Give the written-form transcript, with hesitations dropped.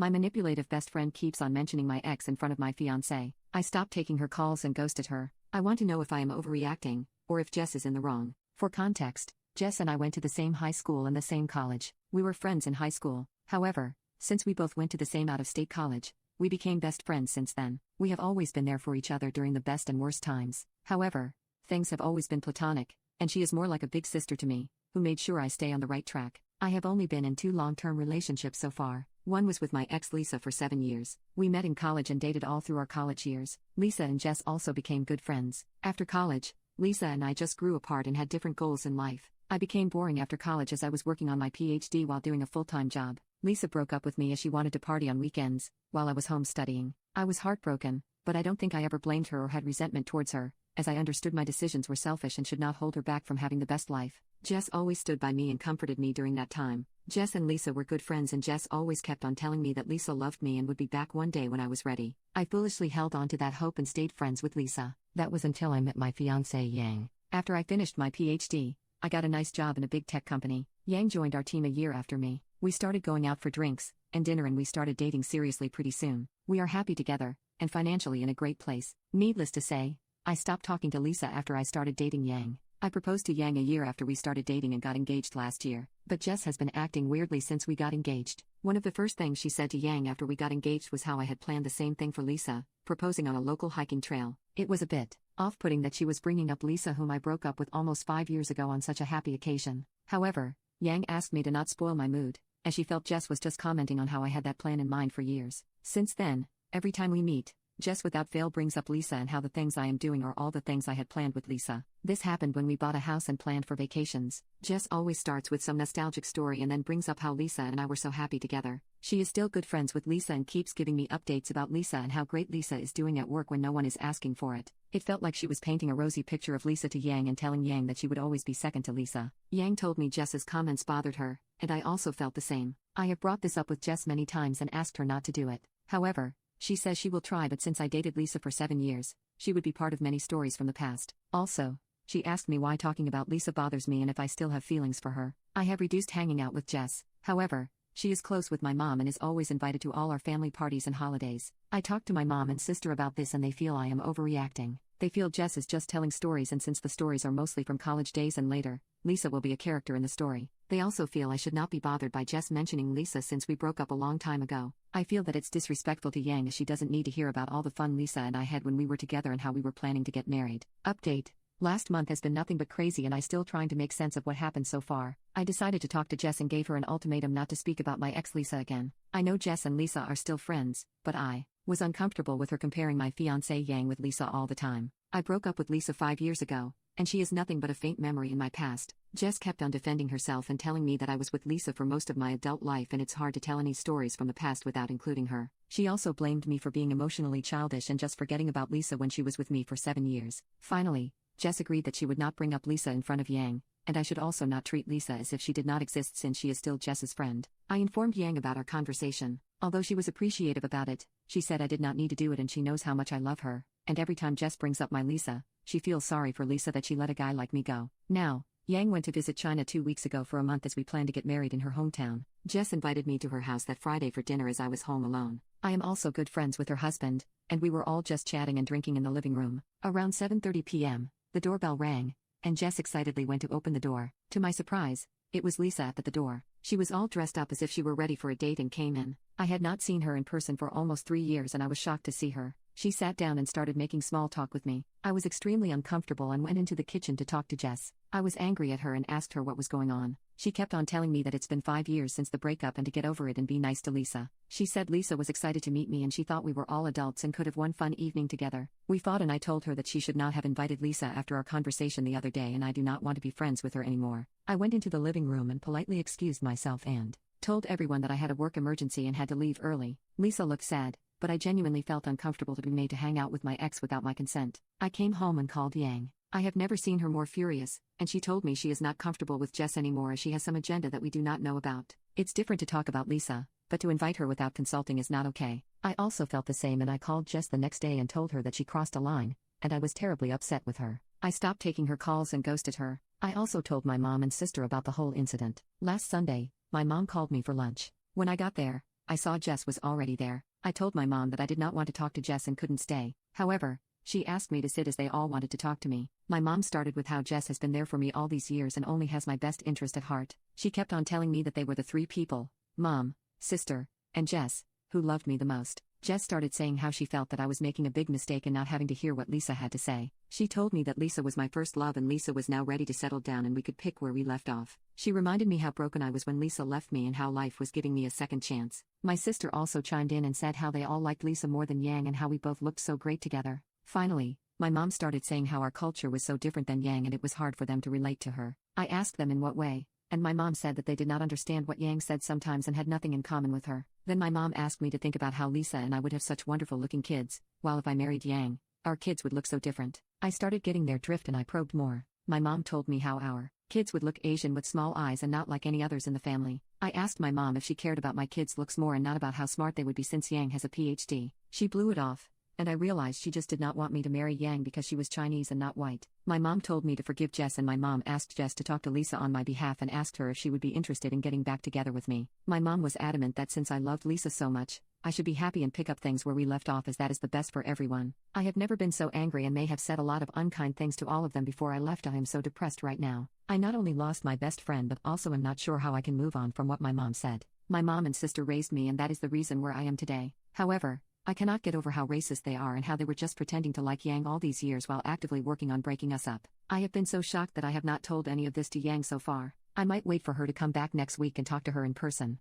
My manipulative best friend keeps on mentioning my ex in front of my fiancée. I stopped taking her calls and ghosted her. I want to know if I am overreacting, or if Jess is in the wrong. For context, Jess and I went to the same high school and the same college. We were friends in high school. However, since we both went to the same out-of-state college, we became best friends since then. We have always been there for each other during the best and worst times. However, things have always been platonic, and she is more like a big sister to me, who made sure I stay on the right track. I have only been in 2 long-term relationships so far. One was with my ex Lisa for 7 years. We met in college and dated all through our college years. Lisa and Jess also became good friends. After college, Lisa and I just grew apart and had different goals in life. I became boring after college as I was working on my PhD while doing a full-time job. Lisa broke up with me as she wanted to party on weekends, while I was home studying. I was heartbroken, but I don't think I ever blamed her or had resentment towards her, as I understood my decisions were selfish and should not hold her back from having the best life. Jess always stood by me and comforted me during that time. Jess and Lisa were good friends, and Jess always kept on telling me that Lisa loved me and would be back one day when I was ready. I foolishly held on to that hope and stayed friends with Lisa. That was until I met my fiancé Yang. After I finished my PhD, I got a nice job in a big tech company. Yang joined our team a year after me. We started going out for drinks and dinner, and we started dating seriously pretty soon. We are happy together, and financially in a great place. Needless to say, I stopped talking to Lisa after I started dating Yang. I proposed to Yang a year after we started dating and got engaged last year, but Jess has been acting weirdly since we got engaged. One of the first things she said to Yang after we got engaged was how I had planned the same thing for Lisa, proposing on a local hiking trail. It was a bit off-putting that she was bringing up Lisa, whom I broke up with almost 5 years ago, on such a happy occasion. However, Yang asked me to not spoil my mood, as she felt Jess was just commenting on how I had that plan in mind for years. Since then, every time we meet, Jess without fail brings up Lisa and how the things I am doing are all the things I had planned with Lisa. This happened when we bought a house and planned for vacations. Jess always starts with some nostalgic story and then brings up how Lisa and I were so happy together. She is still good friends with Lisa and keeps giving me updates about Lisa and how great Lisa is doing at work when no one is asking for it. It felt like she was painting a rosy picture of Lisa to Yang and telling Yang that she would always be second to Lisa. Yang told me Jess's comments bothered her, and I also felt the same. I have brought this up with Jess many times and asked her not to do it. However, she says she will try, but since I dated Lisa for 7 years, she would be part of many stories from the past. Also, she asked me why talking about Lisa bothers me and if I still have feelings for her. I have reduced hanging out with Jess. However, she is close with my mom and is always invited to all our family parties and holidays. I talked to my mom and sister about this and they feel I am overreacting. They feel Jess is just telling stories, and since the stories are mostly from college days and later, Lisa will be a character in the story. They also feel I should not be bothered by Jess mentioning Lisa since we broke up a long time ago. I feel that it's disrespectful to Yang, as she doesn't need to hear about all the fun Lisa and I had when we were together and how we were planning to get married. Update. Last month has been nothing but crazy and I still trying to make sense of what happened so far. I decided to talk to Jess and gave her an ultimatum not to speak about my ex Lisa again. I know Jess and Lisa are still friends, but I was uncomfortable with her comparing my fiancé Yang with Lisa all the time. I broke up with Lisa 5 years ago, and she is nothing but a faint memory in my past. Jess kept on defending herself and telling me that I was with Lisa for most of my adult life and it's hard to tell any stories from the past without including her. She also blamed me for being emotionally childish and just forgetting about Lisa when she was with me for 7 years. Finally, Jess agreed that she would not bring up Lisa in front of Yang, and I should also not treat Lisa as if she did not exist since she is still Jess's friend. I informed Yang about our conversation. Although she was appreciative about it, she said I did not need to do it and she knows how much I love her, and every time Jess brings up my Lisa, she feels sorry for Lisa that she let a guy like me go. Now, Yang went to visit China 2 weeks ago for a month as we planned to get married in her hometown. Jess invited me to her house that Friday for dinner as I was home alone. I am also good friends with her husband, and we were all just chatting and drinking in the living room. Around 7:30 p.m., the doorbell rang, and Jess excitedly went to open the door. To my surprise, it was Lisa at the door. She was all dressed up as if she were ready for a date and came in. I had not seen her in person for almost 3 years and I was shocked to see her. She sat down and started making small talk with me. I was extremely uncomfortable and went into the kitchen to talk to Jess. I was angry at her and asked her what was going on. She kept on telling me that it's been 5 years since the breakup and to get over it and be nice to Lisa. She said Lisa was excited to meet me and she thought we were all adults and could have one fun evening together. We fought and I told her that she should not have invited Lisa after our conversation the other day and I do not want to be friends with her anymore. I went into the living room and politely excused myself and told everyone that I had a work emergency and had to leave early. Lisa looked sad, but I genuinely felt uncomfortable to be made to hang out with my ex without my consent. I came home and called Yang. I have never seen her more furious, and she told me she is not comfortable with Jess anymore as she has some agenda that we do not know about. It's different to talk about Lisa, but to invite her without consulting is not okay. I also felt the same and I called Jess the next day and told her that she crossed a line, and I was terribly upset with her. I stopped taking her calls and ghosted her. I also told my mom and sister about the whole incident. Last Sunday, my mom called me for lunch. When I got there, I saw Jess was already there. I told my mom that I did not want to talk to Jess and couldn't stay. However, she asked me to sit as they all wanted to talk to me. My mom started with how Jess has been there for me all these years and only has my best interest at heart. She kept on telling me that they were the three people, mom, sister, and Jess, who loved me the most. Jess started saying how she felt that I was making a big mistake in not having to hear what Lisa had to say. She told me that Lisa was my first love and Lisa was now ready to settle down and we could pick where we left off. She reminded me how broken I was when Lisa left me and how life was giving me a second chance. My sister also chimed in and said how they all liked Lisa more than Yang and how we both looked so great together. Finally, my mom started saying how our culture was so different than Yang and it was hard for them to relate to her. I asked them in what way, and my mom said that they did not understand what Yang said sometimes and had nothing in common with her. Then my mom asked me to think about how Lisa and I would have such wonderful looking kids, while if I married Yang, our kids would look so different. I started getting their drift and I probed more. My mom told me how our kids would look Asian with small eyes and not like any others in the family. I asked my mom if she cared about my kids' looks more and not about how smart they would be since Yang has a PhD. She blew it off, and I realized she just did not want me to marry Yang because she was Chinese and not white. My mom told me to forgive Jess and my mom asked Jess to talk to Lisa on my behalf and asked her if she would be interested in getting back together with me. My mom was adamant that since I loved Lisa so much, I should be happy and pick up things where we left off as that is the best for everyone. I have never been so angry and may have said a lot of unkind things to all of them before I left. I am so depressed right now. I not only lost my best friend but also am not sure how I can move on from what my mom said. My mom and sister raised me and that is the reason where I am today. However, I cannot get over how racist they are and how they were just pretending to like Yang all these years while actively working on breaking us up. I have been so shocked that I have not told any of this to Yang so far. I might wait for her to come back next week and talk to her in person.